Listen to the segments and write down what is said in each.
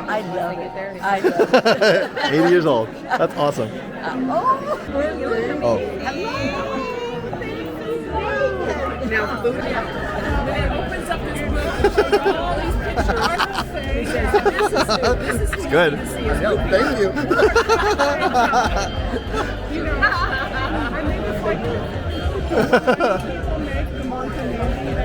I love it. I love it. 80 years old. That's awesome. Oh. Now, food opens up this book, shows all these pictures. This is It's good. Thank you. You know, I think it's like people make the Montanelli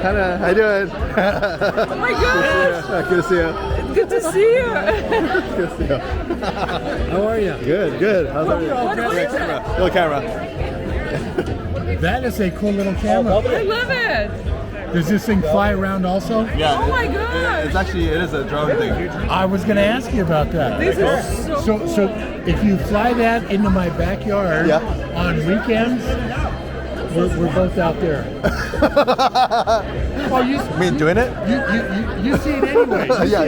Hannah, how you doing? Oh my gosh! Good to see you. Good to see you. Good to see you. How are you? Good, good. How's everything? Little camera. That is a cool little camera. I love it. Does this thing fly around also? Yeah. Oh my gosh. It's actually, it is a drone thing. I was going to ask you about that. This is so cool. So if you fly that into my backyard on weekends, we're both out there. Well, you mean doing it? You see it anyway. Yeah.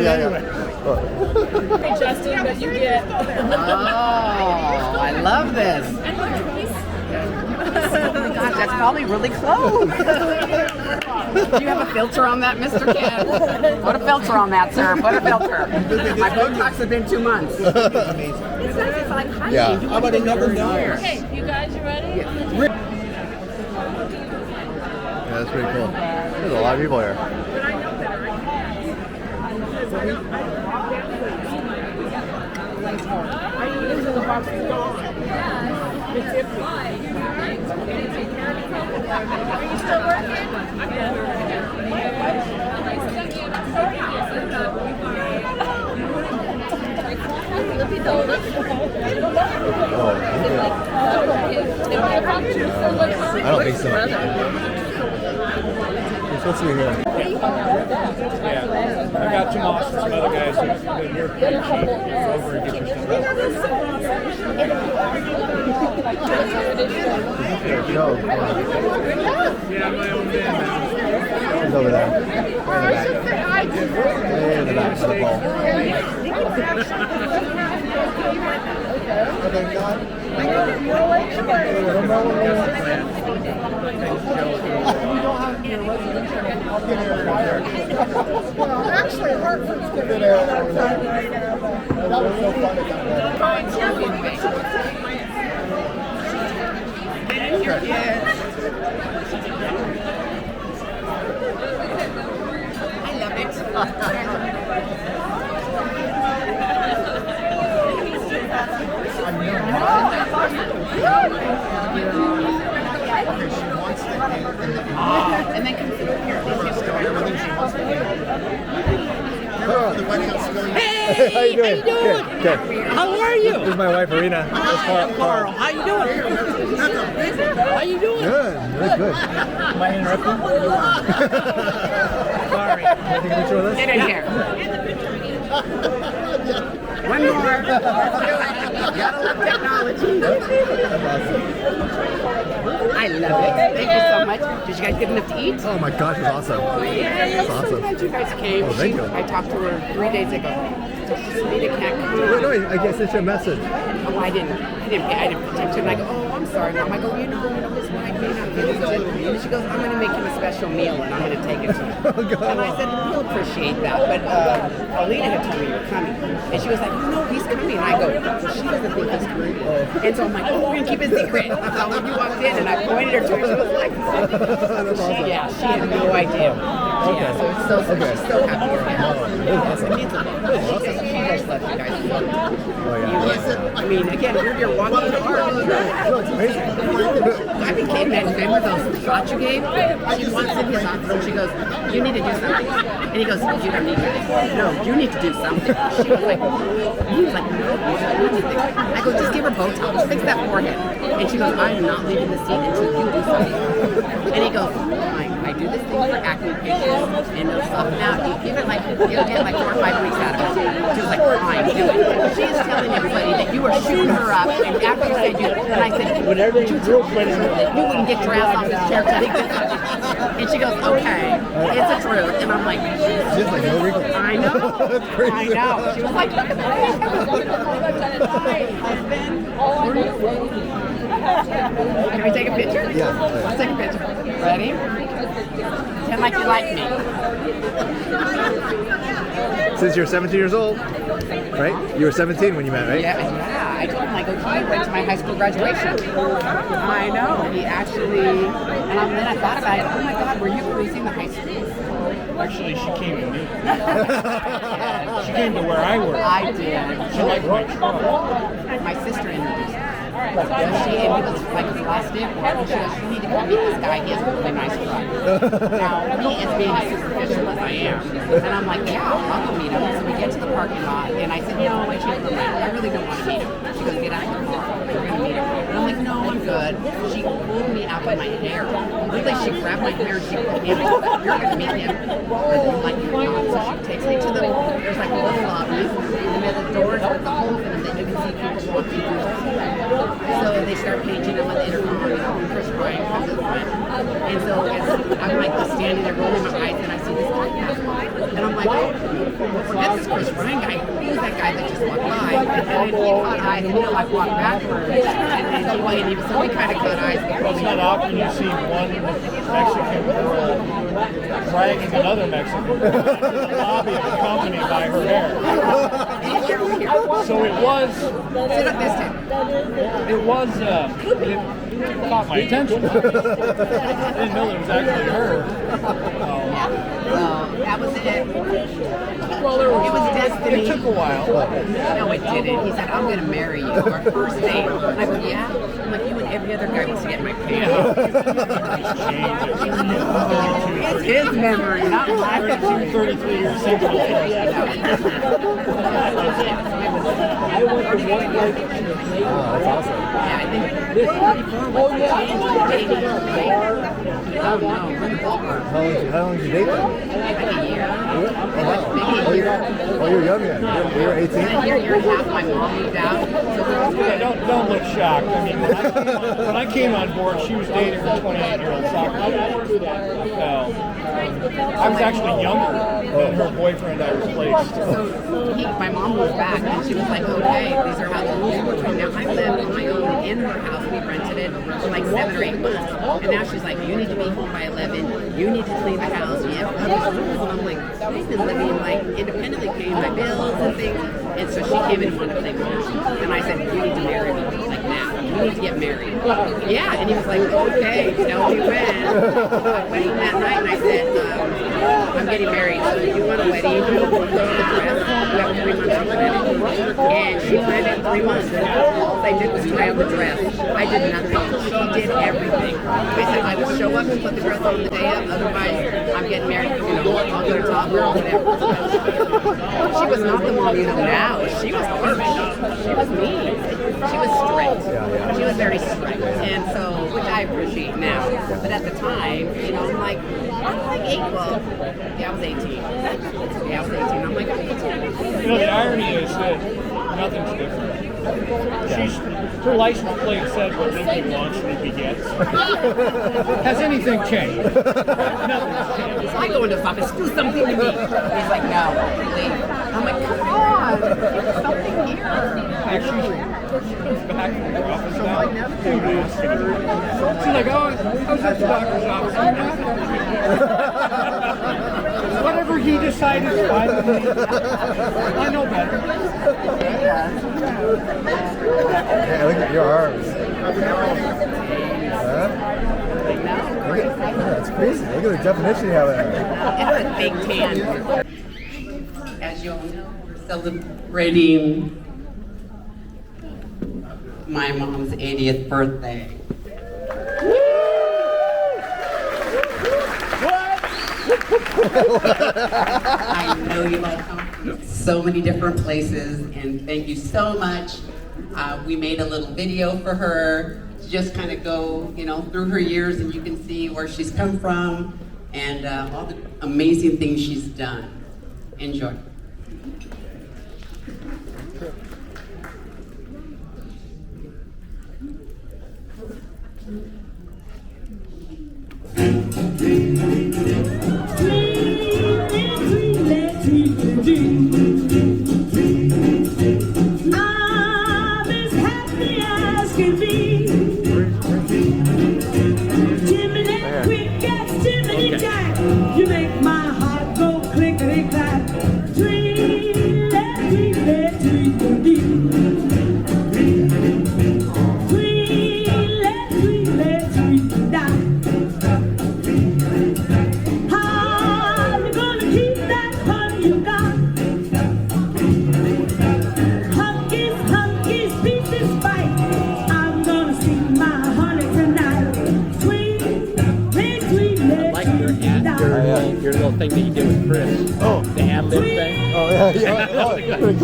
Hey, Justin, that you get. Oh, I love this. Oh my gosh, that's probably really close. Do you have a filter on that, Mr. Ken? Put a filter on that, sir. Put a filter. My Botox has been 2 months. It's nice. It's like honey. Yeah. How about another Okay, you guys, you ready? Yeah, that's pretty cool. There's a lot of people here. Are you still working? I don't think so. You're supposed to be here. Yeah, I got Jamal and some other guys who you're pretty cheap. Over and get your stuff. Yeah, my own man. He's over there. Way in the back of the ball. Actually, Hartford's good at that was so funny. I love it. And then consider here. Hey, how you doing? Good. How are you? This is my wife, Arena. Carl, how you doing? How you doing? Good. Am I interrupting? Sorry. Take a picture with us? Get in here. One more. Gotta love technology. I love it. Thank you so much. Did you guys get enough to eat? Oh my gosh, it's awesome. Yeah, It's so awesome. glad you guys came. Oh, thank you. I talked to her 3 days ago. So she said, I can't come. Wait, no, I guess it's your message. Oh, I didn't pay attention. I go, oh, I'm sorry, Mom. I go, his wife may not be able to. And she goes, I'm going to make him a special meal and I'm going to take it to him. Oh, God. And I said, he'll appreciate that. But Alina had told me you were coming. And she was like, no, he's coming. And I go, well, she doesn't think he's coming. And so I'm like, oh, we're going to keep it secret. So when you walked in and I pointed her to her, she was like, That's awesome. yeah, she had no idea. Yeah, so it's so she's so happy you're here. Yes, it means a lot. She just loves you guys. I mean, again, you're walking the park. I became that. Remember those shots you gave? She wants in his office and she goes, you need to do something. And he goes, you don't need to. No, you need to do something. She was like, he was like, no, you don't need to. I go, just give her Botox. Fix that forehead. And she goes, I'm not leaving the seat until you do something. And he goes, fine. I do this thing for acne patients and it'll soften out. You give it like, you'll get like 4 or 5 weeks out of it. She was like, fine, do it. She is telling everybody that you were shooting her up and after you said you, and I said, When everything's real funny. you wouldn't get your ass off this chair till they did something. And she goes, okay, it's the truth. And I'm like, She's like, no wrinkles. I know. That's crazy. I know. She was like, look at that. Can we take a picture? Yeah. Let's take a picture. Ready? Pretend like you like me. Since you're 17 years old, right? You were 17 when you met, right? Yeah. I told him, I go, he went to my high school graduation. I know. He actually, and then I thought about it. Oh my God, were you cruising the high school? Actually, she came to me. She came to where I work. I did. She liked my truck. My sister introduced me. So and he was like his last day at work, and she goes, you need to go meet this guy, he has a really nice truck. Now, me as being as superficial as I am, and I'm like, yeah, I'll go meet him. So we get to the parking lot, and I said, no, I changed my mind. I really don't want to meet him. She goes, get out of your car, we're going to meet him. And I'm like, no, I'm good. She pulled me out by my hair. Literally, she grabbed my hair, and she pulled me out. You're going to meet him. I'm like, you're not. So she takes me to there's like a little lobby, and then the doors with the holes in them that you can see people walking through. So they start paging them on the intercom, Chris Ryan comes in front. And so I'm like standing there rolling my eyes and I see this guy pass by. And I'm like, oh, forget this Chris Ryan guy. Who's that guy that just walked by? And then he caught eyes and he'll like walk backwards. And then so we kind of caught eyes. It's not often you see one Mexican girl dragging another Mexican girl into the lobby of a company by her hair. So it was. Sit up this time. It was. It caught my attention. I didn't know it was actually her. So that was it. Well, it was destiny. It took a while. No, it didn't. He said, I'm going to marry you. Our first date. And I go, yeah? I'm like, you and every other guy wants to get in my pants. It's his memory, not mine. 33 years single. Oh, that's awesome. Yeah, I think 34 was the change. Oh no, we're in the ballpark. How long did you date them? Like a year. Oh, wow. Maybe a year. Oh, you're young then. You were 18? And a year and a half, my mom moved out. So Yeah, don't look shocked. I mean, when I came on board, she was dating her 28-year-old soccer player. So I was actually younger than her boyfriend I replaced. So my mom moved back and she was like, okay, these are how the rules work. Now I lived on my own in her house. We rented it for like 7 or 8 months. And now she's like, you need to be home by 11. You need to clean the house. You have other rules. And I'm like, I've been living like independently, paying my bills and things. And so she came in and wanted to play mom. And I said, you need to marry me. He's like, now, you need to get married. Yeah. And he was like, okay, tell me when. I went that night and I said, I'm getting married, so you want a wedding? You want the dress? You have 3 months to plan it. And she planned it in 3 months. All they did was try on the dress. I did nothing. She did everything. I said I will show up and put the dress on the day of. Otherwise, I'm getting married. I'll go to top girl, whatever. She was not the mom you know now. She was harsh. She was mean. She was strict. She was very strict, and so which I appreciate now. But at the time, I'm like 8. Well, yeah, I was 18. Yeah, I was 18. I'm like, I'm 18. The irony is that nothing's different. Her license plate said what Lincoln wants and he begets. Has anything changed? Nothing's changed. So I go into his office, do something to me. He's like, no, leave. I'm like, come on, there's something here. Actually, she's back in her office now. She's like, oh, I was at the doctor's office. Whatever he decides is fine with me. I know better. Hey, look at your arms. That's crazy. Look at the definition you have there. It's a big tan. As you all know, we're celebrating my mom's 80th birthday. I know you all come from so many different places, and thank you so much. We made a little video for her to just kind of go, through her years, and you can see where she's come from and all the amazing things she's done. Enjoy.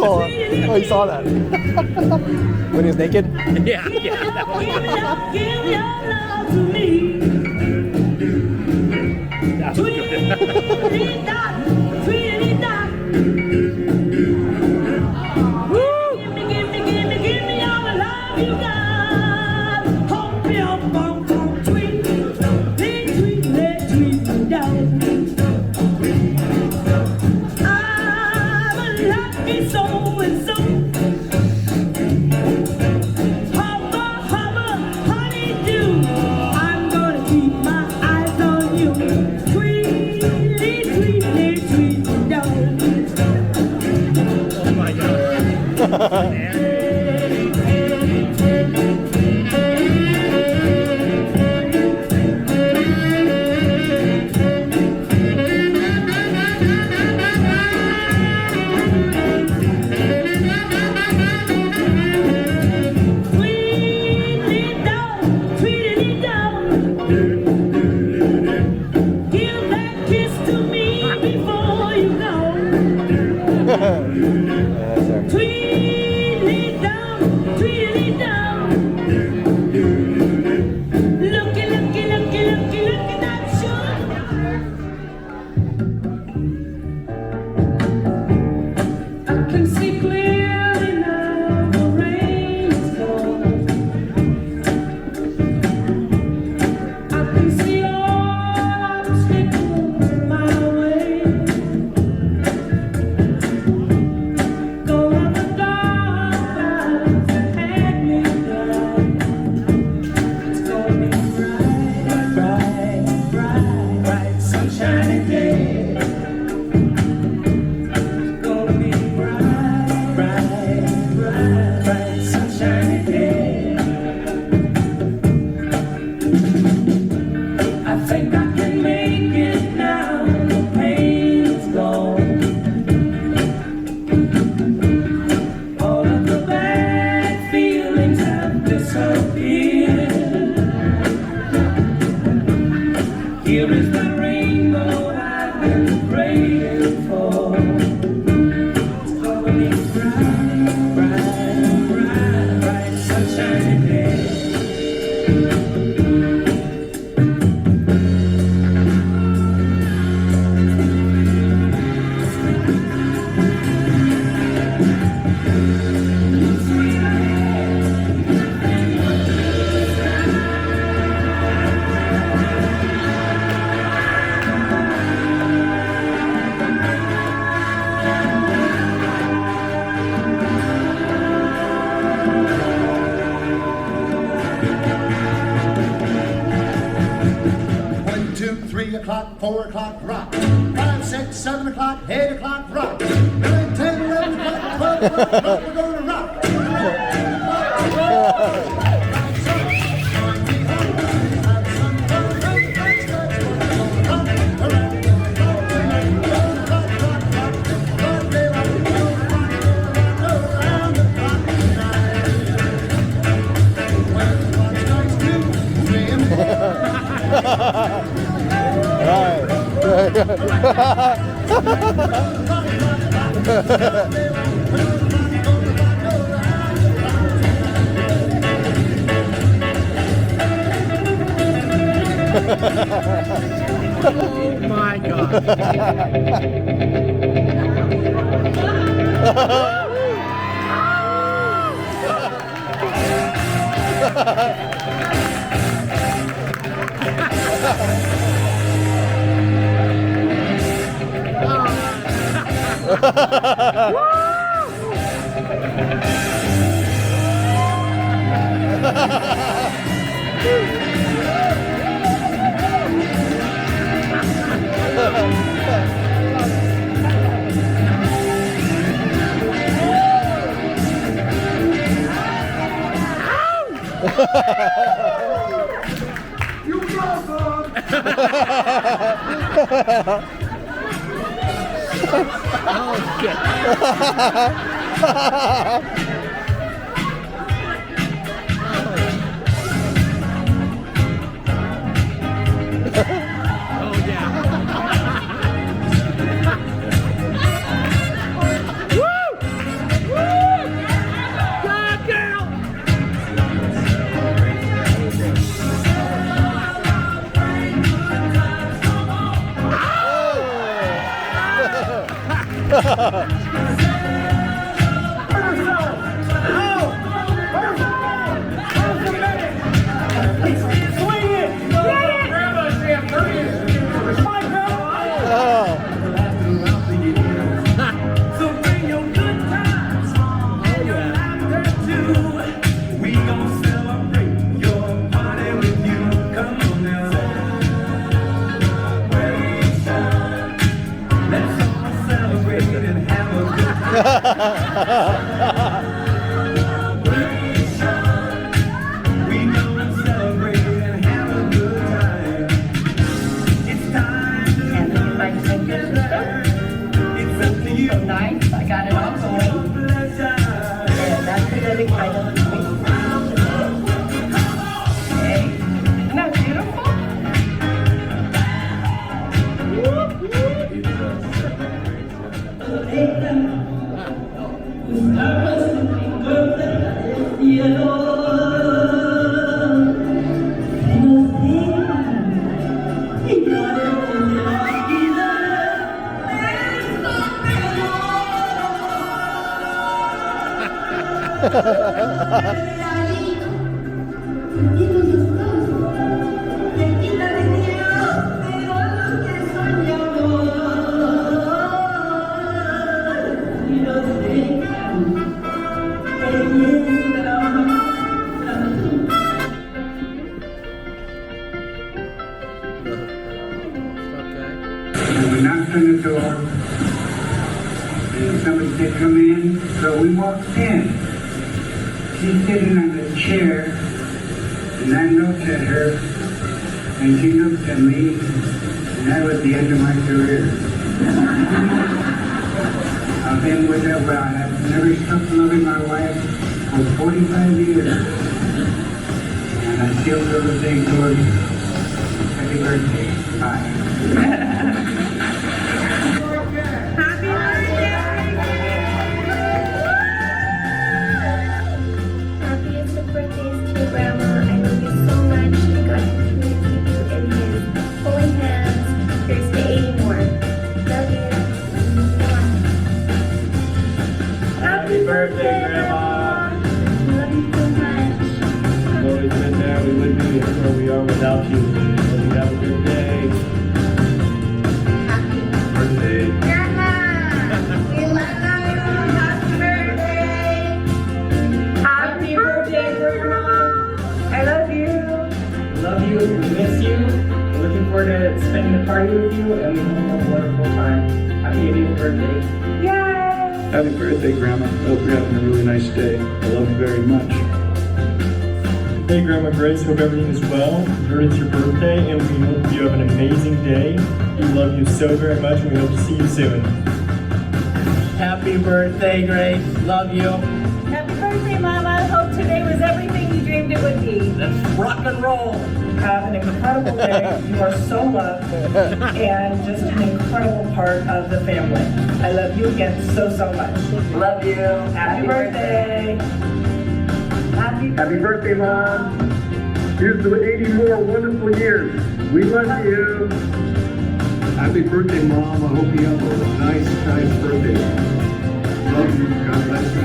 Oh, oh, you saw that. When he was naked? Yeah, yeah. That was Give your love to me. That was good. Tweety dot, tweety dot. Give me all the love you got. Hope your bum bum tweet, tweet down. I'm a lucky soul and so. Oh my God. Oh shit. Oh. So bring your good times, your laughter too. We gon' celebrate your party with you. Come on now. Let's all celebrate and have a good time. We gonna celebrate and have a good time. It's time to And if you'd like to make this it's up to you. so nice, I got it all for you. And that's the living title of the week. Okay. Isn't that beautiful? And we knocked on the door, and somebody said, come in, so we walked in. She's sitting on the chair, and I looked at her, and she looked at me, and that was the end of my career. I've been with her, well, I've never stopped loving my wife for 45 years. And I still feel the same towards her. Happy birthday. Bye. Happiest of birthdays to Grandma. I love you so much. May God continue to keep you in His holy hands. Here's to 80 more. Love you. Happy birthday, Grandma. Love you so much. You've always been there. We wouldn't be where we are without you. So you have a good day. Happy Birthday. Grandma. We love you. Happy birthday. Happy birthday, Grandma. I love you. Love you, we miss you. We're looking forward to spending the party with you, and we hope you have a wonderful time. Happy 80th birthday. Yay. Happy birthday, Grandma. I hope you're having a really nice day. I love you very much. Hey, Grandma Grace. Hope everything is well. Heard it's your birthday, and we hope you have an amazing day. We love you so very much, and we hope to see you soon. Happy birthday, Grace. Love you. Happy birthday, Mama. I hope today was everything you dreamed it would be. Let's rock and roll. Have an incredible day. You are so loved and just an incredible part of the family. I love you again so much. Love you. Happy birthday. Happy Happy birthday, Mom. Here's to 80 more wonderful years. We love you. Happy birthday, Mom. I hope you have a nice birthday. Love you. God bless you.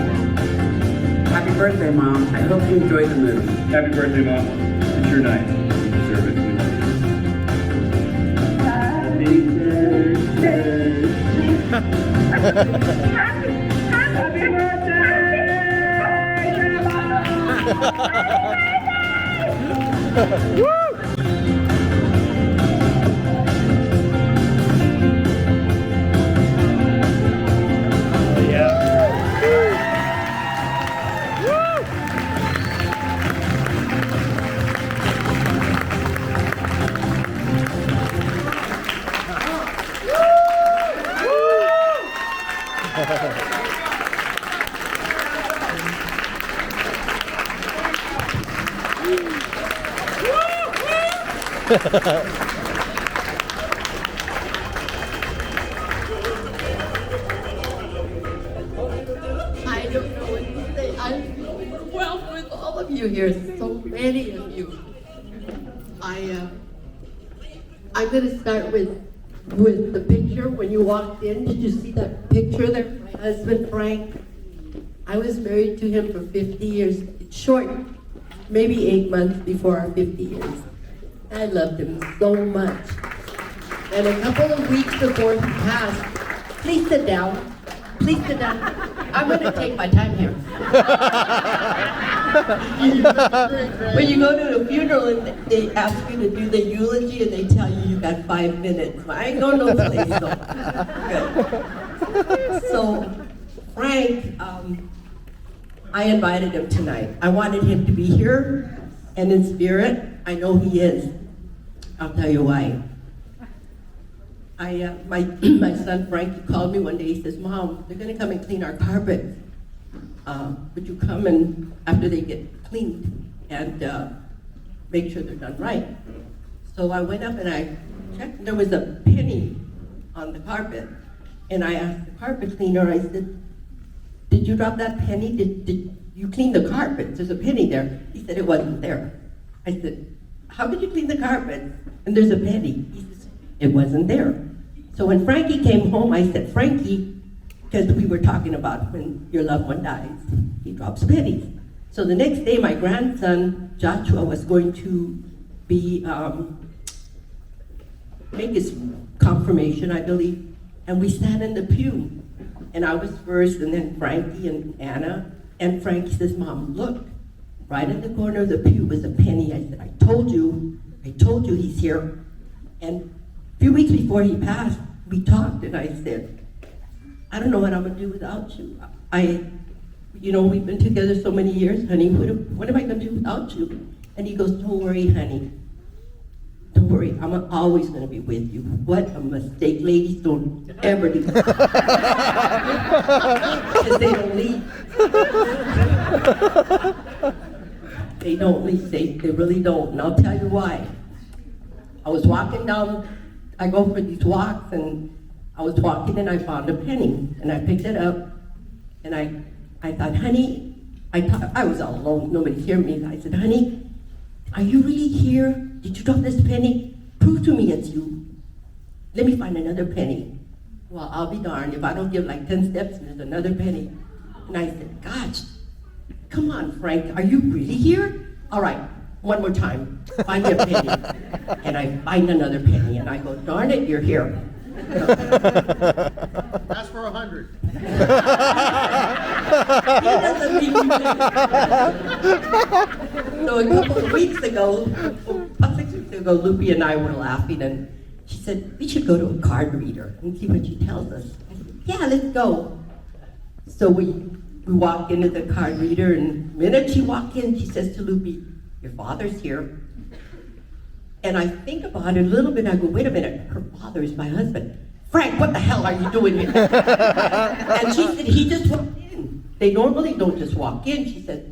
Happy birthday, Mom. I hope you enjoy the movie. Happy birthday, Mom. It's your night. You deserve it. Happy birthday, Grandma. I don't know what to say. I'm overwhelmed with all of you here, so many of you. I'm going to start with with the picture when you walked in. Did you see that picture there? My husband, Frank. I was married to him for 50 years. It's short, maybe 8 months before our 50 years. I loved him so much. And a couple of weeks before he passed, please sit down. Please sit down. I'm going to take my time here. When you go to a funeral and they ask you to do the eulogy and they tell you got 5 minutes. I ain't going no place, so. Good. So, Frank, I invited him tonight. I wanted him to be here and in spirit. I know he is. I'll tell you why. My son Frankie called me one day. He says, "Mom, they're going to come and clean our carpet. Would you come and after they get cleaned and make sure they're done right?" So I went up and I checked. There was a penny on the carpet, and I asked the carpet cleaner. I said, "Did you drop that penny? Did you clean the carpet? There's a penny there." He said it wasn't there. I said, "How did you clean the carpet? And there's a penny." He says, "It wasn't there." So when Frankie came home, I said, "Frankie," because we were talking about when your loved one dies, he drops pennies. So the next day, my grandson, Joshua, was going to be, make his confirmation, I believe, and we sat in the pew. And I was first, and then Frankie and Anna, and Frankie says, "Mom, look, right in the corner of the pew was a penny." I said, I told you he's here." And a few weeks before he passed, we talked, and I said, "I don't know what I'm gonna do without you. We've been together so many years, honey. What am I gonna do without you?" And he goes, "Don't worry, honey. Don't worry. I'm always gonna be with you." What a mistake. Ladies don't ever do that. Because they don't leave. They don't leave. They really don't. And I'll tell you why. I was walking down. I go for these walks, and I was walking and I found a penny, and I picked it up, and I thought, "Honey," I was all alone, nobody's hearing me. I said, "Honey, are you really here? Did you drop this penny? Prove to me it's you. Let me find another penny." Well, I'll be darned if I don't give like 10 steps and there's another penny. And I said, "Gosh, come on, Frank, are you really here? All right, one more time, find me a penny." And I find another penny, and I go, "Darn it, you're here." Ask for 100. He doesn't leave you there. So a couple of weeks ago, about 6 weeks ago, Lupi and I were laughing, and she said, "We should go to a card reader and see what she tells us." I said, "Yeah, let's go." So we walk into the card reader, and the minute she walked in, she says to Lupi, "Your father's here." And I think about it a little bit, and I go, "Wait a minute, her father is my husband. Frank, what the hell are you doing here?" And she said, "He just walked in. They normally don't just walk in." She said,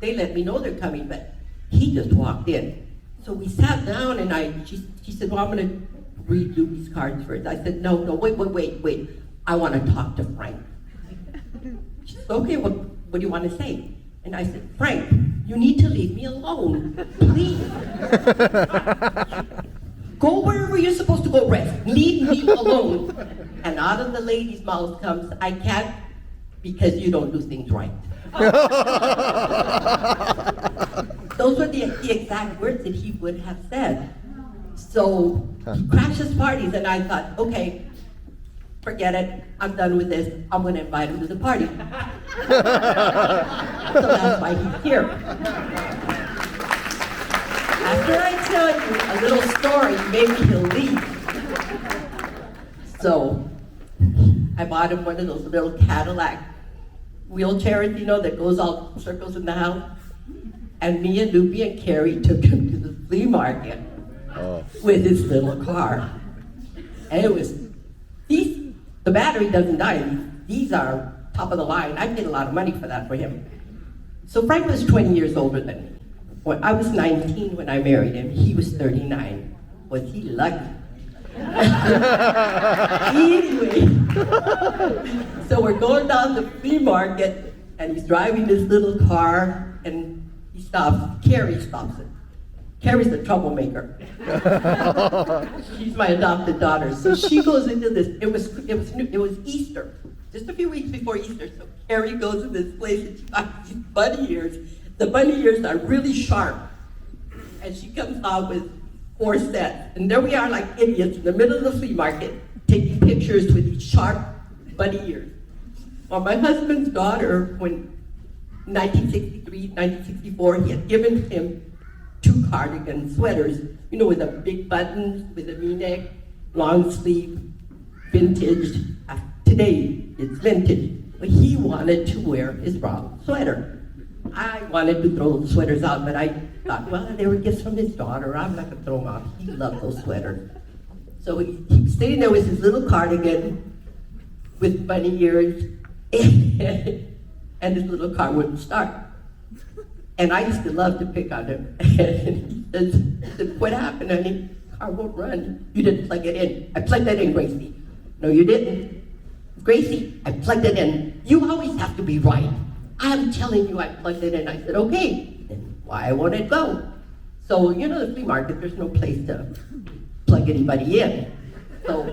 "They let me know they're coming, but he just walked in." So we sat down, and she said, "Well, I'm going to read Lupi's cards first." I said, no, wait. I want to talk to Frank." She said, "Okay, what do you want to say?" And I said, "Frank, you need to leave me alone, please. Go wherever you're supposed to go rest. Leave me alone." And out of the lady's mouth comes, "I can't because you don't do things right." Those were the exact words that he would have said. So he crashes parties, and I thought, okay, forget it. I'm done with this. I'm going to invite him to the party. So that's why he's here. After I tell you a little story, maybe he'll leave. So I bought him one of those little Cadillac wheelchairs, that goes all circles in the house. And me and Lupi and Carrie took him to the flea market with his little car. And it was, the battery doesn't die. These are top of the line. I paid a lot of money for that for him. So Frank was 20 years older than me. When I was 19 when I married him. He was 39. Was he lucky? Anyway, so we're going down the flea market, and he's driving this little car, and he stops. Carrie stops it. Carrie's a troublemaker. She's my adopted daughter. So she goes into this, it was Easter, just a few weeks before Easter. So Carrie goes to this place and she finds these bunny ears. The bunny ears are really sharp. And she comes out with 4 sets. And there we are like idiots in the middle of the flea market, taking pictures with these sharp bunny ears. Well, my husband's daughter, when 1963, 1964, he had given him 2 cardigan sweaters, you know, with a big button, with a V-neck, long sleeve, vintage. Today, it's vintage. But he wanted to wear his brown sweater. I wanted to throw those sweaters out, but I thought, well, they were gifts from his daughter. I'm not going to throw them out. He loved those sweaters. So he was sitting there with his little cardigan with bunny ears, and his little car wouldn't start. And I used to love to pick on him. And he said, what happened, honey? Car won't run. You didn't plug it in. I plugged that in, Gracie. No, you didn't. Gracie, I plugged it in. You always have to be right. I'm telling you I plugged it in. I said, okay. Then why won't it go? So, you know, the flea market, there's no place to plug anybody in. So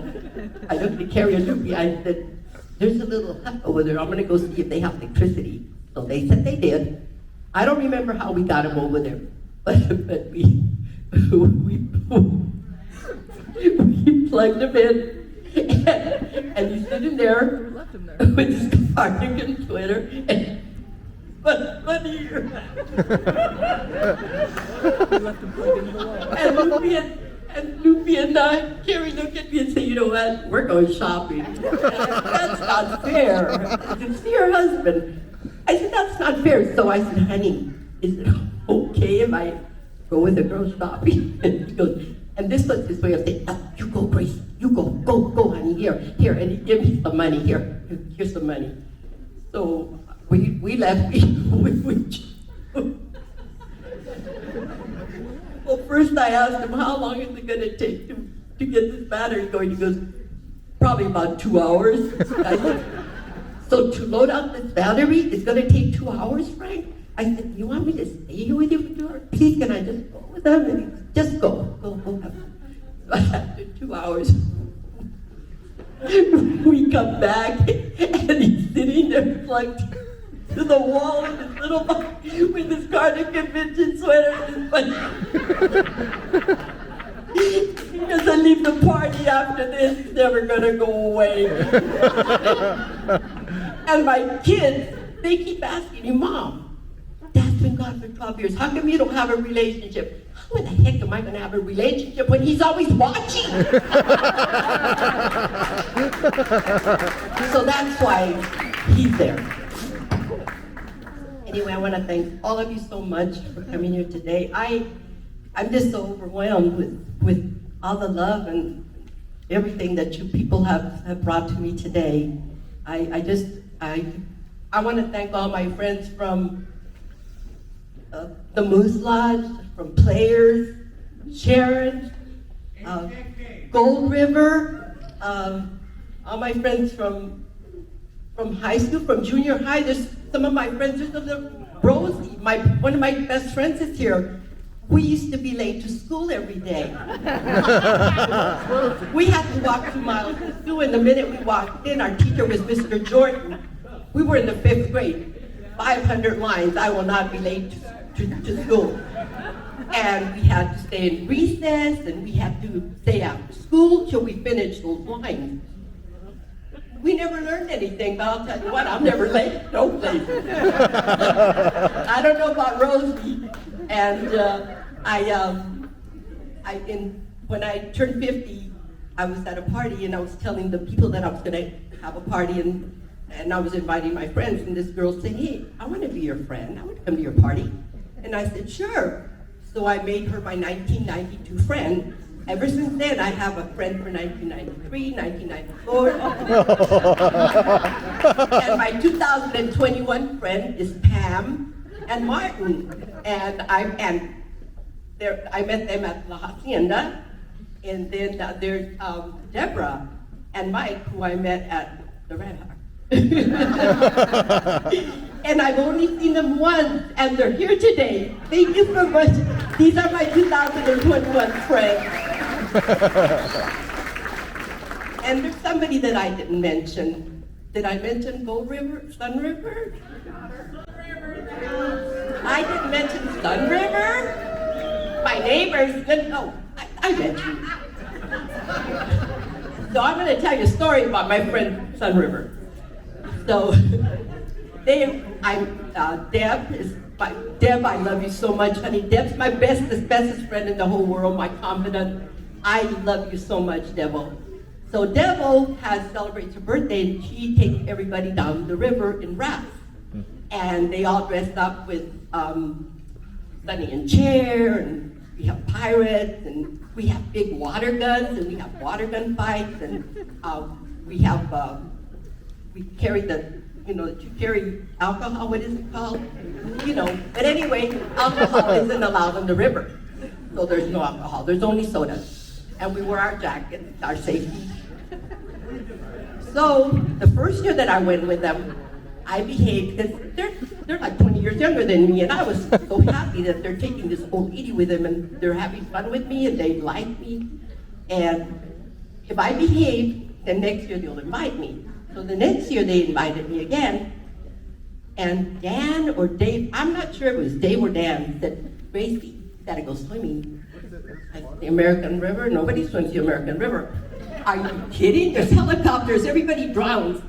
I looked at Carrie and Lupe. I said, there's a little hut over there. I'm going to go see if they have electricity. So they said they did. I don't remember how we got him over there, but we plugged him in, and he's sitting there with his cardigan sweater and bunny ears. And Lupe and Carrie look at me and say, you know what, we're going shopping. That's not fair. I said, see your husband. I said, that's not fair. So I said, honey, is it okay if I go with the girl shopping? And he goes, and this was his way of saying, you go, Grace, you go, honey, here. And he gave me some money, here's some money. So we left, well, first I asked him, how long is it going to take to get this battery going? He goes, probably about 2 hours. I said, so to load up this battery, it's going to take 2 hours, Frank? I said, you want me to stay here with you for 2 hours? Please, can I just go with them? And he said, just go have fun. So after 2 hours, we come back, and he's sitting there plugged to the wall with his little with his cardigan vintage sweater and his bunny. He doesn't leave the party after this. It's never gonna go away. And my kids, they keep asking me, Mom, Dad's been gone for 12 years. How come you don't have a relationship? How in the heck am I gonna have a relationship when he's always watching? So that's why he's there. Anyway, I want to thank all of you so much for coming here today. I'm just so overwhelmed with all the love and everything that you people have brought to me today. I want to thank all my friends from the Moose Lodge, from Players, Sharon, Gold River, all my friends from high school, from junior high. There's some of my friends, there's a little Rosie, one of my best friends is here. We used to be late to school every day. We had to walk 2 miles to school, and the minute we walked in, our teacher was Mr. Jordan. We were in the 5th grade, 500 lines, I will not be late to school. And we had to stay in recess, and we had to stay after school till we finished those lines. We never learned anything, but I'll tell you what, I'm never late, no place. I don't know about Rosie, and when I turned 50, I was at a party, and I was telling the people that I was going to have a party, and I was inviting my friends, and this girl said, hey, I want to be your friend, I want to come to your party. And I said, sure. So I made her my 1992 friend. Ever since then, I have a friend for 1993, 1994. And my 2021 friend is Pam and Martin. And I met them at La Hacienda. And then there's Deborah and Mike, who I met at the Red Hawk. And I've only seen them once, and they're here today. Thank you so much. These are my 2021 friends. And there's somebody that I didn't mention. Did I mention Gold River, Sun River? I didn't mention Sun River. My neighbors didn't know. I mentioned. So I'm going to tell you a story about my friend Sun River. So, Deb, I love you so much, honey. Deb's my bestest friend in the whole world, my confidant. I love you so much, Devo. So Devo celebrates her birthday, and she takes everybody down the river in rafts. And they all dressed up with Sonny and Cher, and we have pirates, and we have big water guns, and we have water gun fights, and we carry you carry alcohol, what is it called? But anyway, alcohol isn't allowed on the river. So there's no alcohol, there's only soda. And we wear our jackets, our safety. So the first year that I went with them, I behaved, because they're like 20 years younger than me, and I was so happy that they're taking this old lady with them, and they're having fun with me, and they like me. And if I behave, then next year they'll invite me. So the next year they invited me again, and Dan or Dave, I'm not sure if it was Dave or Dan, said, Gracie, you gotta go swimming. The American River? Nobody swims the American River. Are you kidding? There's helicopters, everybody drowns.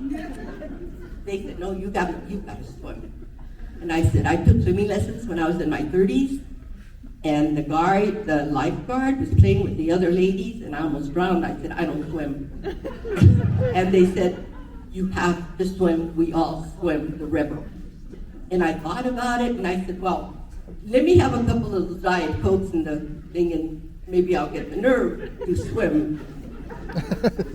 They said, no, you gotta swim. And I said, I took swimming lessons when I was in my 30s, and the lifeguard was playing with the other ladies, and I almost drowned. I said, I don't swim. And they said, you have to swim, we all swim the river. And I thought about it, and I said, well, let me have a couple of Diet Cokes in the thing, and maybe I'll get the nerve to swim.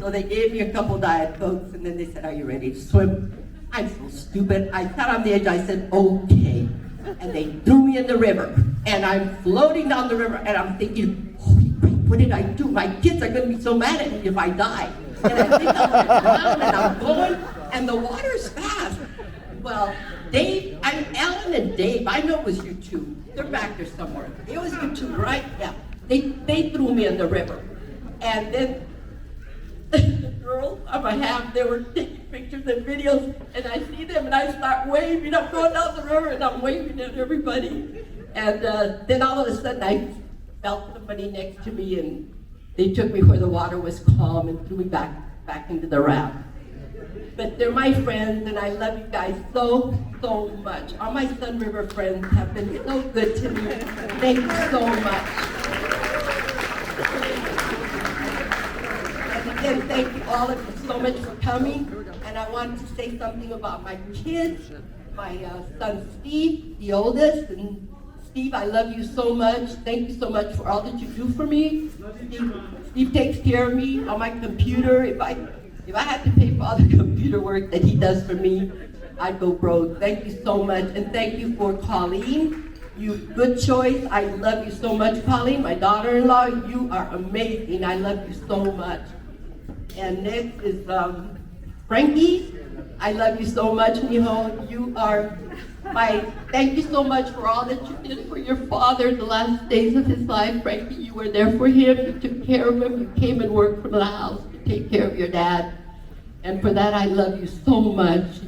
So they gave me a couple Diet Cokes, and then they said, are you ready to swim? I'm so stupid. I sat on the edge, I said, okay. And they threw me in the river. And I'm floating down the river, and I'm thinking, holy crap, what did I do? My kids are gonna be so mad at me if I die. And I think I'm gonna drown, and I'm going, and the water's fast. Well, Dave, Alan and Dave, I know it was you two. They're back there somewhere. It was you two, right? Yeah. They threw me in the river. And then the girls on my half, they were taking pictures and videos, and I see them and I start waving. I'm going down the river and I'm waving at everybody. And then all of a sudden I felt somebody next to me, and they took me where the water was calm and threw me back into the raft. But they're my friends, and I love you guys so, so much. All my Sun River friends have been so good to me. Thank you so much. And thank you all of you so much for coming. And I wanted to say something about my kids, my son Steve, the oldest. And Steve, I love you so much. Thank you so much for all that you do for me. Steve takes care of me on my computer. If I had to pay for all the computer work that he does for me, I'd go broke. Thank you so much. And thank you for Colleen. You good choice. I love you so much, Colleen. My daughter-in-law, you are amazing. I love you so much. And next is Frankie. I love you so much, Mijo. You are thank you so much for all that you did for your father the last days of his life. Frankie, you were there for him. You took care of him. You came and worked from the house to take care of your dad. And for that, I love you so much.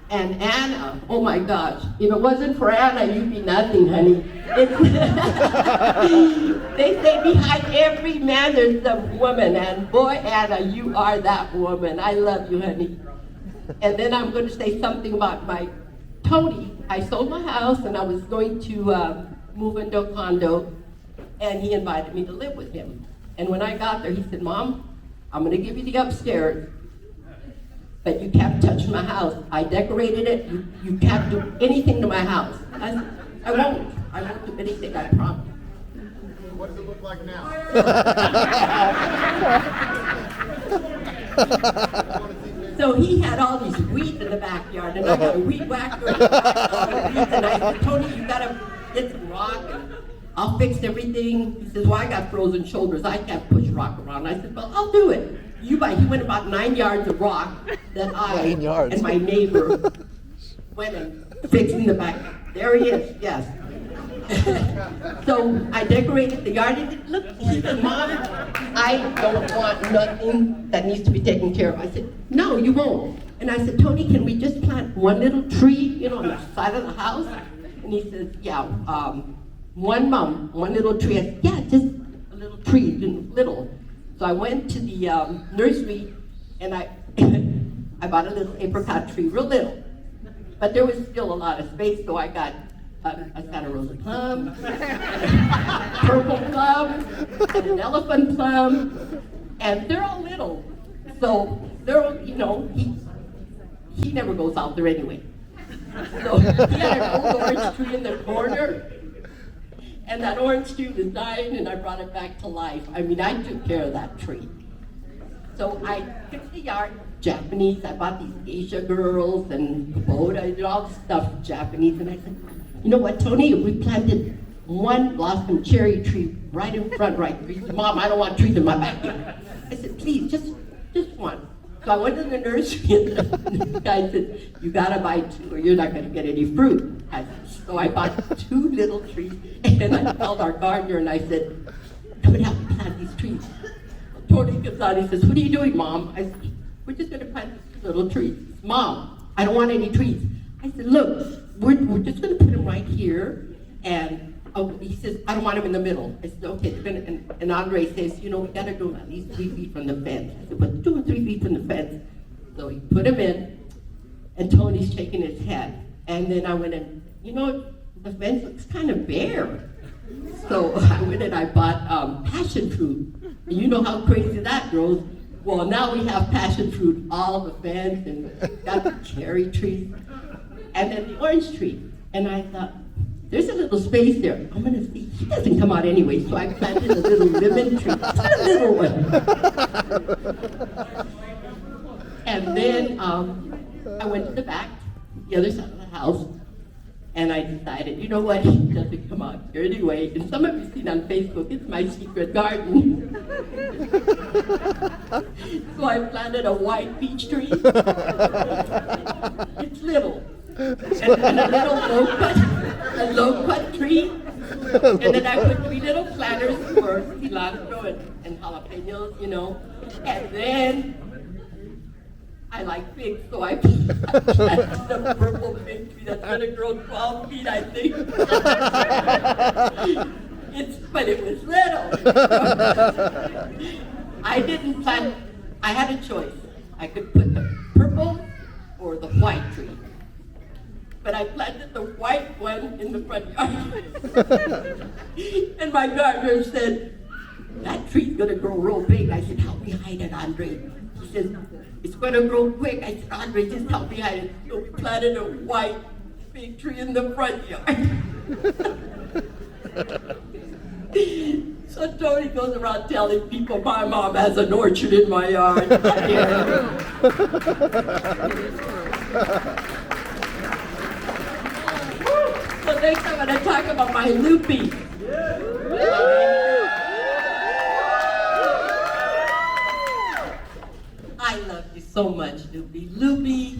And Anna, oh my gosh, if it wasn't for Anna, you'd be nothing, honey. They say behind every man there's a woman, and boy, Anna, you are that woman. I love you, honey. And then I'm going to say something about my Tony. I sold my house, and I was going to move into a condo, and he invited me to live with him. And when I got there, he said, Mom, I'm going to give you the upstairs, but you can't touch my house. I decorated it. You can't do anything to my house. I said, I won't do anything, I promise. What does it look like now? So he had all these weeds in the backyard, and I got a weed whacker and all the weeds, and I said, Tony, you gotta get some rock, and I'll fix everything. He says, well, I got frozen shoulders. I can't push rock around. I said, well, I'll do it. He went about 9 yards of rock that I and my neighbor went and fixed in the back. There he is, yes. So I decorated the yard, and look, he said, Mom, I don't want nothing that needs to be taken care of. I said, no, you won't. And I said, Tony, can we just plant one little tree, on the side of the house? And he says, yeah, one little tree. I said, yeah, just a little tree, little. So I went to the nursery, and I bought a little apricot tree, real little. But there was still a lot of space, so I got a Santa Rosa plum, a purple plum, and an elephant plum, and they're all little. So they're all, he never goes out there anyway. So he had an old orange tree in the corner, and that orange tree was dying, and I brought it back to life. I mean, I took care of that tree. So I fixed the yard, Japanese. I bought these Asia girls and Kubota, I did all the stuff Japanese, and I said, you know what, Tony, we planted one blossom cherry tree right in front, right? He said, Mom, I don't want trees in my backyard. I said, please, just one. So I went to the nursery, and the guy said, you gotta buy two or you're not gonna get any fruit. So I bought two little trees, and then I called our gardener and I said, come and help me plant these trees. Tony comes out, he says, what are you doing, Mom? I said, we're just gonna plant these little trees. Mom, I don't want any trees. I said, look, we're just gonna put them right here, and he says, I don't want them in the middle. I said, okay, and Andre says, we gotta do at least 3 feet from the fence. I said, but 2 or 3 feet from the fence. So he put them in, and Tony's shaking his head. And then I went and, the fence looks kind of bare. So I went and I bought passion fruit. And you know how crazy that grows. Well, now we have passion fruit all the fence, and got the cherry trees, and then the orange tree. And I thought, there's a little space there. I'm gonna see, he doesn't come out anyway, so I planted a little lemon tree, a little one. And then I went to the back, the other side of the house, and I decided, you know what, he doesn't come out here anyway. And some of you seen on Facebook, it's my secret garden. So I planted a white peach tree. It's little. And a little low-cut tree. And then I put 3 little planters for cilantro and jalapenos, And then I like figs, so I planted a purple fig tree that's gonna grow 12 feet, I think. But it was little. I didn't plant, I had a choice. I could put the purple or the white tree. But I planted the white one in the front yard. And my gardener said, that tree's gonna grow real big. I said, help me hide it, Andre. He says, it's gonna grow quick. I said, Andre, just help me hide it. So we planted a white big tree in the front yard. So Tony goes around telling people my mom has an orchard in my yard. So next I'm going to talk about my Loopy. I love you so much, Loopy. Loopy,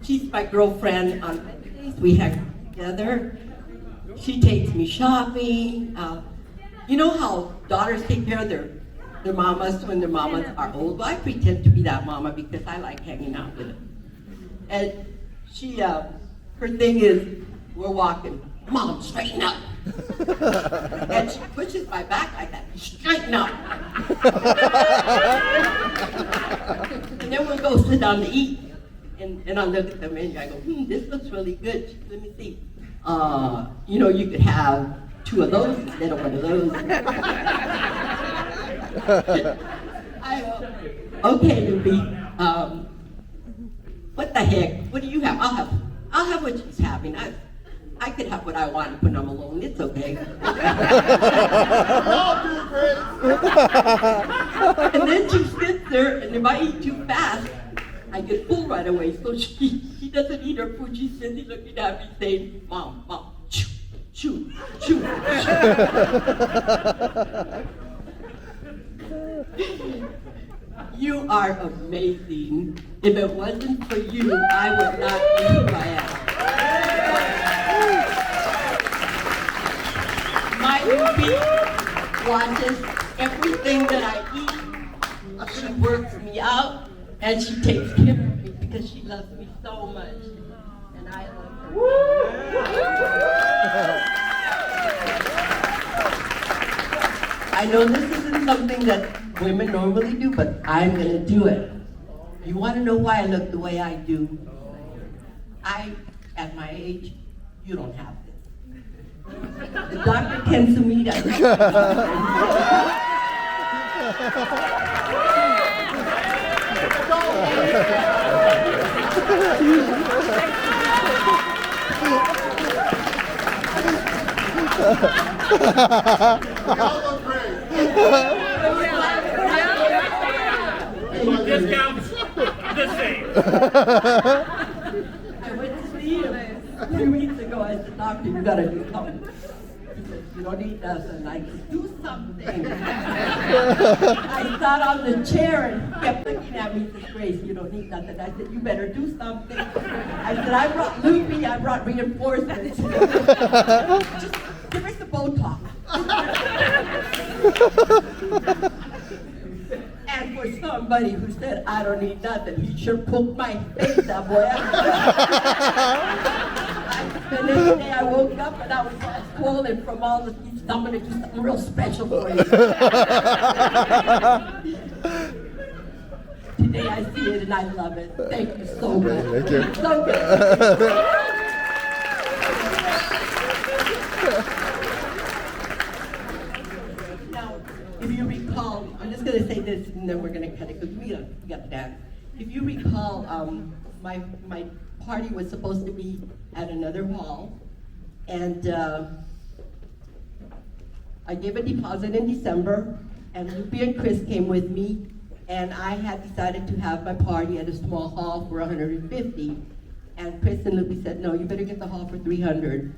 she's my girlfriend on Wednesdays. We hang together. She takes me shopping. You know how daughters take care of their mamas when their mamas are old? Well, I pretend to be that mama because I like hanging out with them. And she, her thing is, we're walking, Mom, straighten up. And she pushes my back like that, straighten up. And then we'll go sit down to eat. And I look at the menu, I go, this looks really good. She said, let me see. You could have 2 of those instead of 1 of those. I go, okay, Loopy, what the heck? What do you have? I'll have what she's having. I could have what I want when I'm alone. It's okay. And then she sits there, and if I eat too fast, I get full right away. So she doesn't eat her food. She's busy looking at me saying, Mom, chew, chew, chew. You are amazing. If it wasn't for you, I would not be who I am. watches everything that I eat. She works me out, and she takes care of me because she loves me so much. And I love her. I know this isn't something that women normally do, but I'm gonna do it. You wanna know why I look the way I do? At my age, you don't have this. The doctor tends to meet us. Discounts the same. I went to see him 2 weeks ago. I said, doctor, you gotta do something. He said, you don't need nothing. I said, do something. I sat on the chair and he kept looking at me. He said, Grace, you don't need nothing. I said, you better do something. I said, I brought loopy, I brought reinforcements. Just give her some Botox. And for somebody who said, I don't need nothing, he sure poked my face, that boy. The next day I woke up and I was all swollen from all the, I'm going to do something real special for you. Today I see it and I love it. Thank you so much. Thank you. So good. Now, if you recall, I'm just going to say this and then we're going to cut it because we got to dance. If you recall, my party was supposed to be at another hall, and I gave a deposit in December, and Lupe and Chris came with me, and I had decided to have my party at a small hall for 150, and Chris and Lupe said, no, you better get the hall for 300.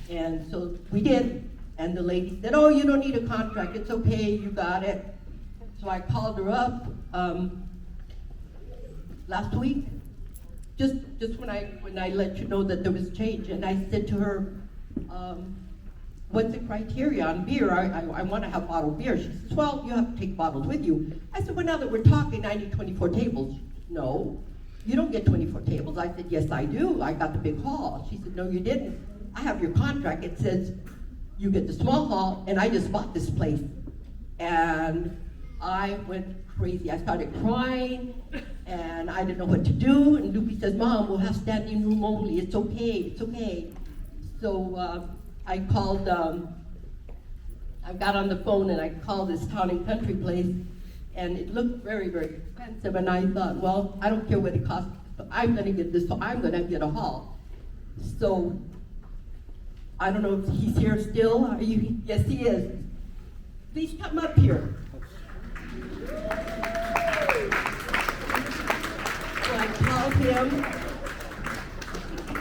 And so we did, and the lady said, oh, you don't need a contract, it's okay, you got it. So I called her up last week, just when I let you know that there was change, and I said to her, what's the criteria on beer? I want to have bottled beer. She says, well, you have to take bottles with you. I said, well, now that we're talking, I need 24 tables. No, you don't get 24 tables. I said, yes, I do. I got the big hall. She said, no, you didn't. I have your contract. It says you get the small hall, and I just bought this place. And I went crazy. I started crying, and I didn't know what to do. And Lupe says, Mom, we'll have standing room only. It's okay, it's okay. So I called, I got on the phone and I called this Town and Country place, and it looked very, very expensive. And I thought, well, I don't care what it costs. I'm gonna get this, so I'm gonna get a hall. So I don't know if he's here still. Are you? Yes, he is. Please come up here. So I called him,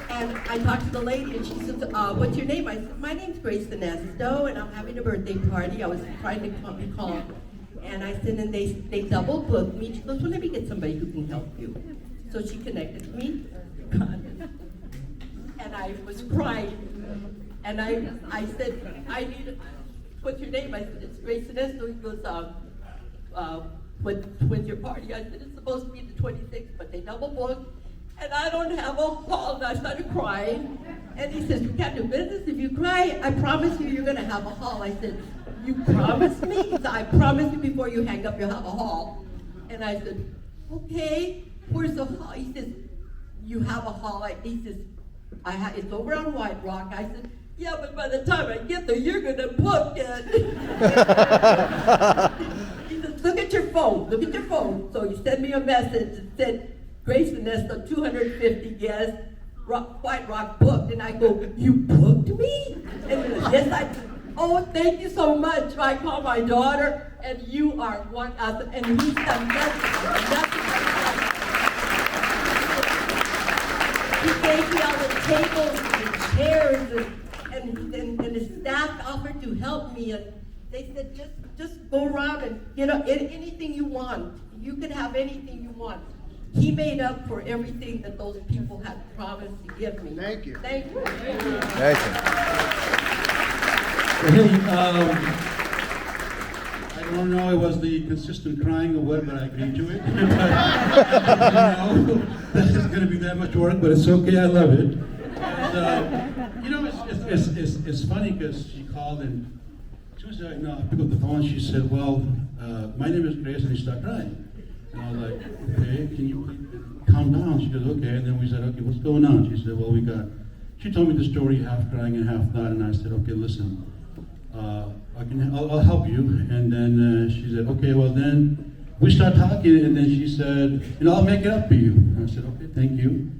and I talked to the lady, and she said, what's your name? I said, my name's Grace Honesto, and I'm having a birthday party. I was trying to call. And I said, and they double booked me. She goes, well, let me get somebody who can help you. So she connected me, and I was crying. And I said, what's your name? I said, it's Grace Honesto. He goes, when's your party? I said, it's supposed to be the 26th, but they double booked, and I don't have a hall. And I started crying, and he says, you can't do business if you cry. I promise you, you're gonna have a hall. I said, you promise me? He said, I promise you before you hang up, you'll have a hall. And I said, okay, where's the hall? He says, you have a hall. He says, it's over on White Rock. I said, yeah, but by the time I get there, you're gonna book it. He says, look at your phone, look at your phone. So he sent me a message that said, Grace Honesto, 250 guests, White Rock booked. And I go, you booked me? And he goes, yes, I did. Oh, thank you so much. So I call my daughter, and you are one awesome. And he's done nothing. He gave me all the tables and chairs, and his staff offered to help me. And they said, just go around and get anything you want. You can have anything you want. He made up for everything that those people had promised to give me. Thank you. Thank you. Thank you. Hey, I don't know, it was the consistent crying or what, but I agreed to it. That is going to be that much work, but it's okay, I love it. And, you know, it's funny because she called and she was like, no, I picked up the phone, she said, well, my name is Grace, and she started crying. And I was like, okay, can you please calm down? She goes, okay, and then we said, okay, what's going on? She said, well, she told me the story, half crying and half not, and I said, okay, listen, I'll help you. And then she said, okay, well then, we start talking, and then she said, and I'll make it up to you. And I said, okay, thank you.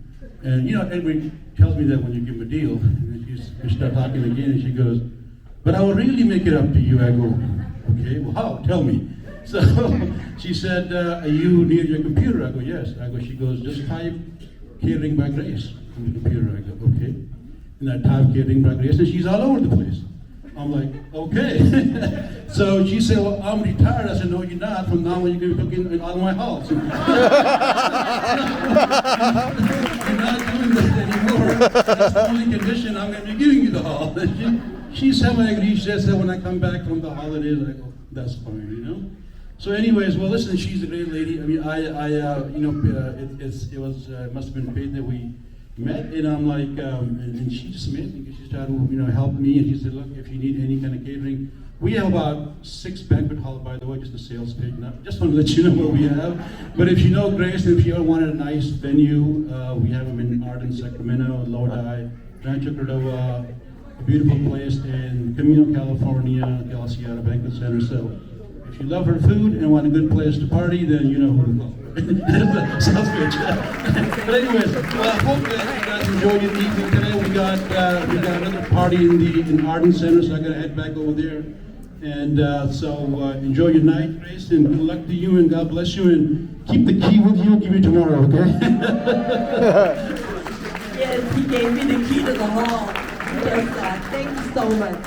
And you know, everybody tells me that when you give them a deal, and then we start talking again, and she goes, but I will really make it up to you. I go, okay, well how? Tell me. So she said, are you near your computer? I go, yes. She goes, just type Catering by Grace on the computer. I go, okay. And I type Catering by Grace, and she's all over the place. I'm like, okay. So she said, well, I'm retired. I said, no, you're not. From now on, you're going to be cooking in all my house. You're not doing that anymore. That's the only condition I'm going to be giving you the hall. She semi-agreed. She said, when I come back from the holidays, I go, that's fine, you know? So anyways, well, listen, she's a great lady. I mean, it must have been fate that we met, and I'm like, and she just met me because she started, help me, and she said, look, if you need any kind of catering, we have about 6 banquet halls, by the way, just a sales page. Just want to let you know what we have. But if you know Grace, if you wanted a nice venue, we have them in Arden, Sacramento, Lodi, Rancho Cordova, a beautiful place in Camino, California, Cal Sierra Banquet Center. So if you love her food and want a good place to party, then you know who to call. Sounds good. But anyways, well, I hope that you guys enjoyed your evening today. We got another party in Arden Center, so I got to head back over there. And so enjoy your night, Grace, and good luck to you, and God bless you, and keep the key with you. I'll give you tomorrow, okay? Yes, he gave me the key to the hall. Yes, thank you so much.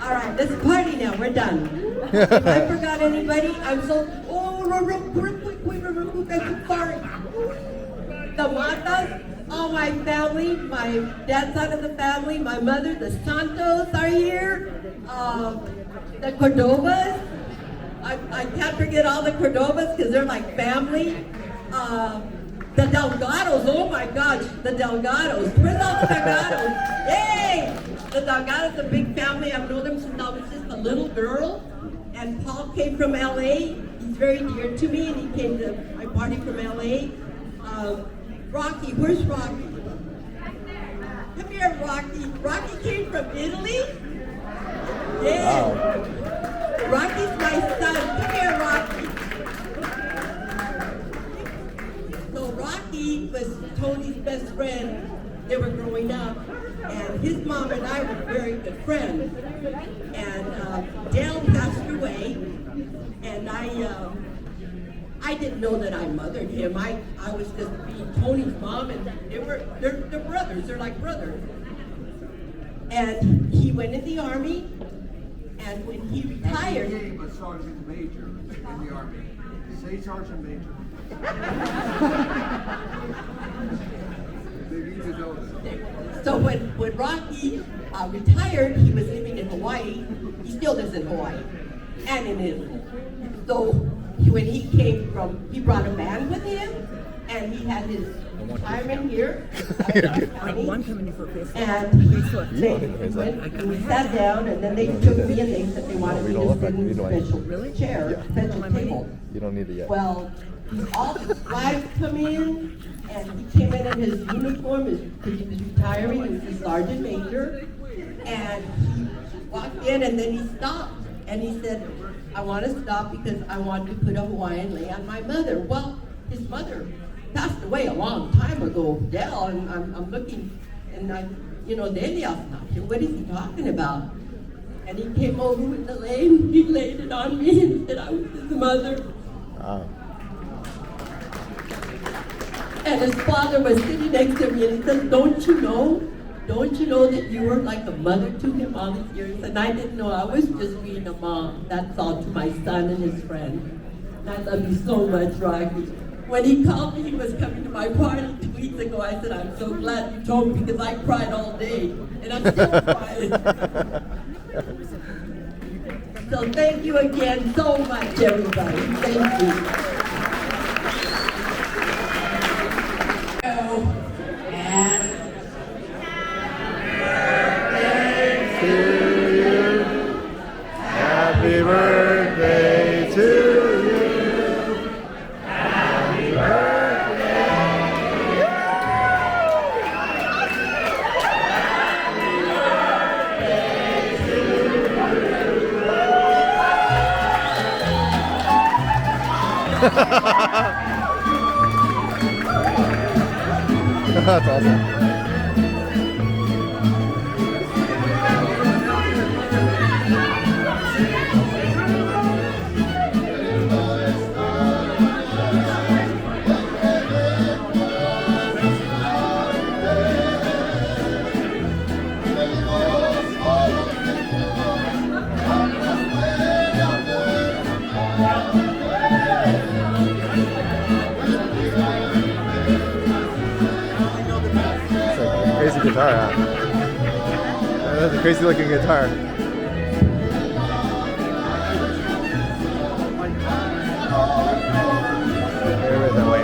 All right, let's party now. We're done. If I forgot anybody, I'm so. Oh, real quick, I'm sorry. The Matas, all my family, my dad's side of the family, my mother, the Santos are here. The Cordovas. I can't forget all the Cordovas because they're like family. The Delgados, oh my gosh, the Delgados. Where's all the Delgados? Yay! The Delgados, a big family. I've known them since I was just a little girl. And Paul came from LA. He's very dear to me, and he came to my party from LA. Rocky, where's Rocky? Come here, Rocky. Rocky came from Italy? Yeah. Wow. Rocky's my son. Come here, Rocky. So Rocky was Tony's best friend. They were growing up, and his mom and I were very good friends. And Dale passed away, and I didn't know that I mothered him. I was just being Tony's mom, and they're brothers. They're like brothers. And he went in the Army, and when he retired... But Sergeant Major in the Army. Say Sergeant Major. They need to know that. So when Rocky retired, he was living in Hawaii. He still lives in Hawaii and in Italy. So when he came he brought a band with him, and he had his retirement here. And we sat down, and then they took me, and they said they wanted me to sit in a special chair, special table. You don't need it yet. Well, all his wives come in, and he came in his uniform because he was retiring. He was a sergeant major, and he walked in, and then he stopped, and he said, I want to stop because I want to put a Hawaiian lei on my mother. Well, his mother passed away a long time ago, Dell, and I'm looking, and Delia's not here. What is he talking about? And he came over with the lei, and he laid it on me, and said I was his mother. Wow. And his father was sitting next to me, and he said, don't you know that you were like a mother to him all these years? And I didn't know. I was just being a mom. That's all, to my son and his friend. And I love you so much, Rocky. When he called me, he was coming to my party 2 weeks ago. I said, I'm so glad you told me because I cried all day. And I'm still crying. So thank you again so much, everybody. Thank you. Happy birthday to you. Happy birthday. That's awesome. Crazy guitar, huh? That's a crazy looking guitar. Right that way.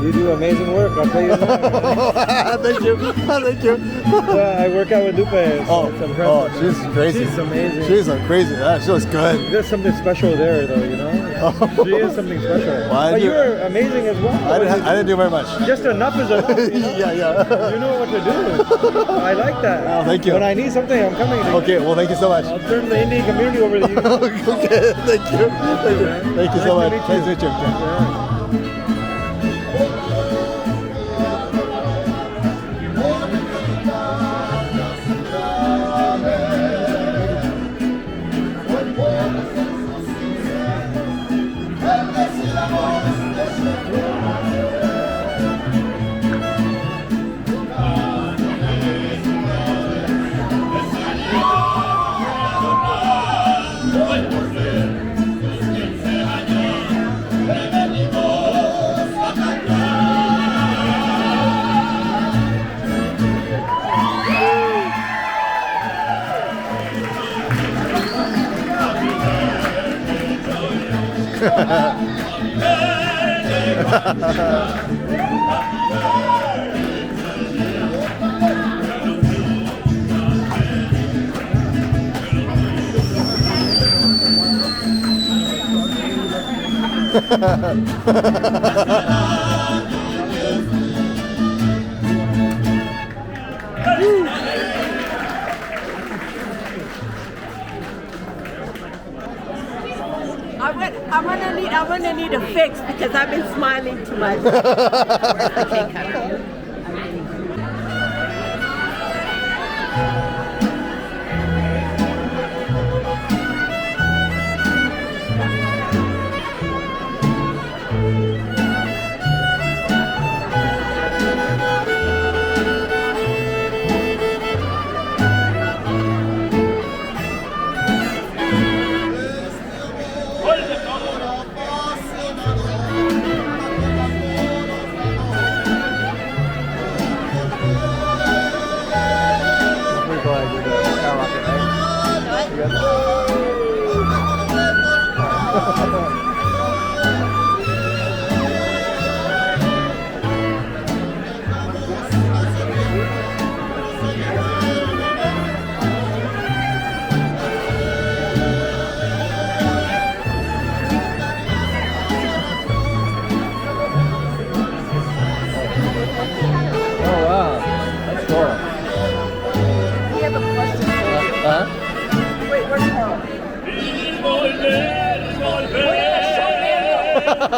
You do amazing work, I'll tell you that. Thank you. Thank you. Yeah, I work out with Lupe. So it's impressive. She's crazy. She's amazing. She's crazy. She looks good. There's something special there, though, you know? She is something special. But you're amazing as well. I didn't do very much. Just enough is enough. You know? Yeah. You know what to do. I like that. Oh, thank you. When I need something, I'm coming. Okay, well, thank you so much. I'll turn the Indian community over to you. Okay, thank you. Thank you so much. Nice to meet you. Yeah. I'm gonna need a fix because I've been smiling too much.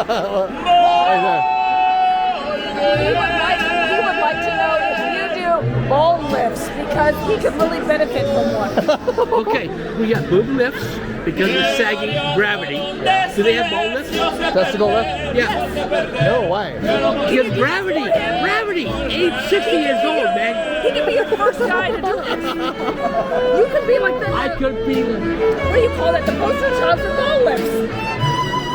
He would like to know if you do ball lifts because he could really benefit from one. Okay, we got boob lifts because of sagging gravity. Do they have ball lifts? Testicle lift? Yeah. No, why? Because gravity 60 years old, man. He could be your first guy to do it. You could be like the. I could be. What do you call that? The poster child for ball lips.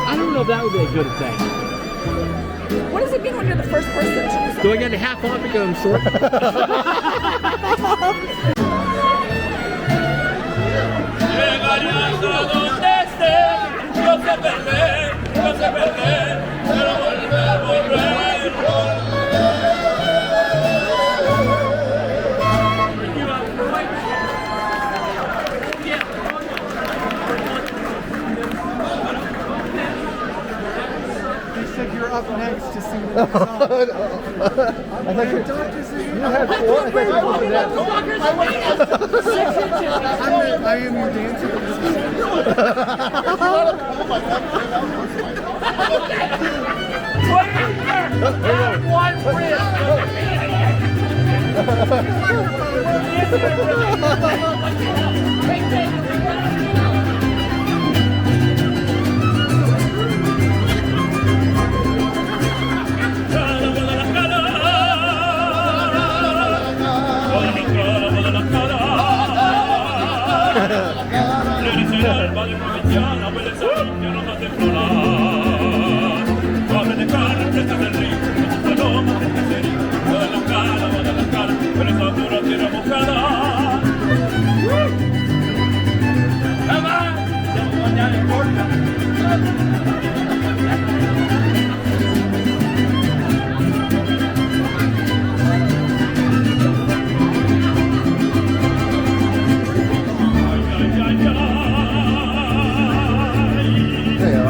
I don't know if that would be a good thing. What does it mean when you're the first person to do something? Do I get a half off because I'm short? Up next to sing the song. I thought you had 4. I thought I am your dancer. One L'alba di provinciana, bellezza che non fa temporale. Guarda le cane, presta del ritmo, tutta Roma, che si ride. Vada la cara, bellezza dura, tira boccata. Avanti, andiamo a guadagnare in porta.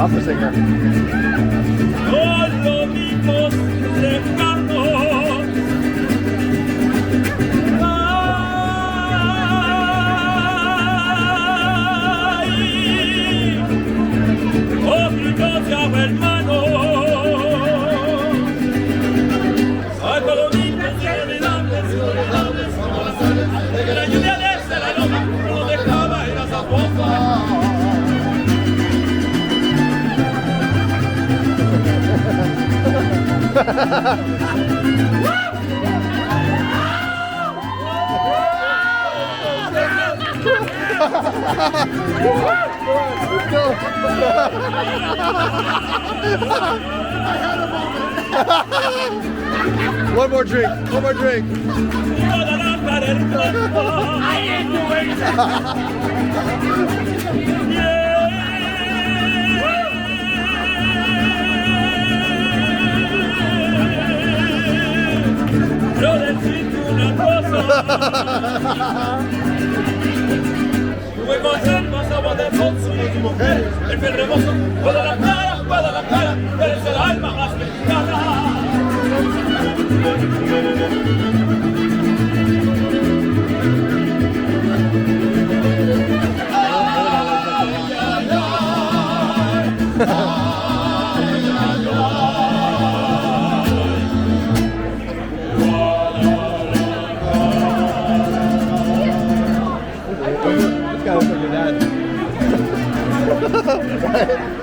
Opera singer. One more drink. One more drink. I didn't do anything. Yo decirte una cosa. Tuve conservas, agua de bolso y mujeres. El piel rebozo, puede la cara, eres el alma más mexicana.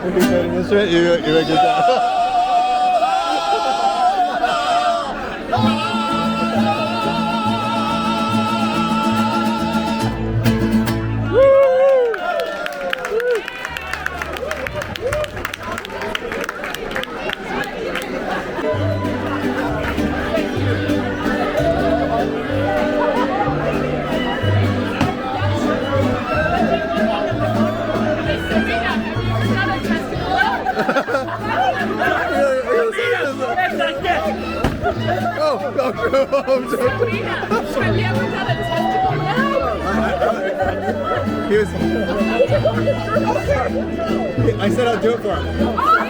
If you played an instrument, you're a good guy. Have you ever done a testicle now? I said I'll do it for him.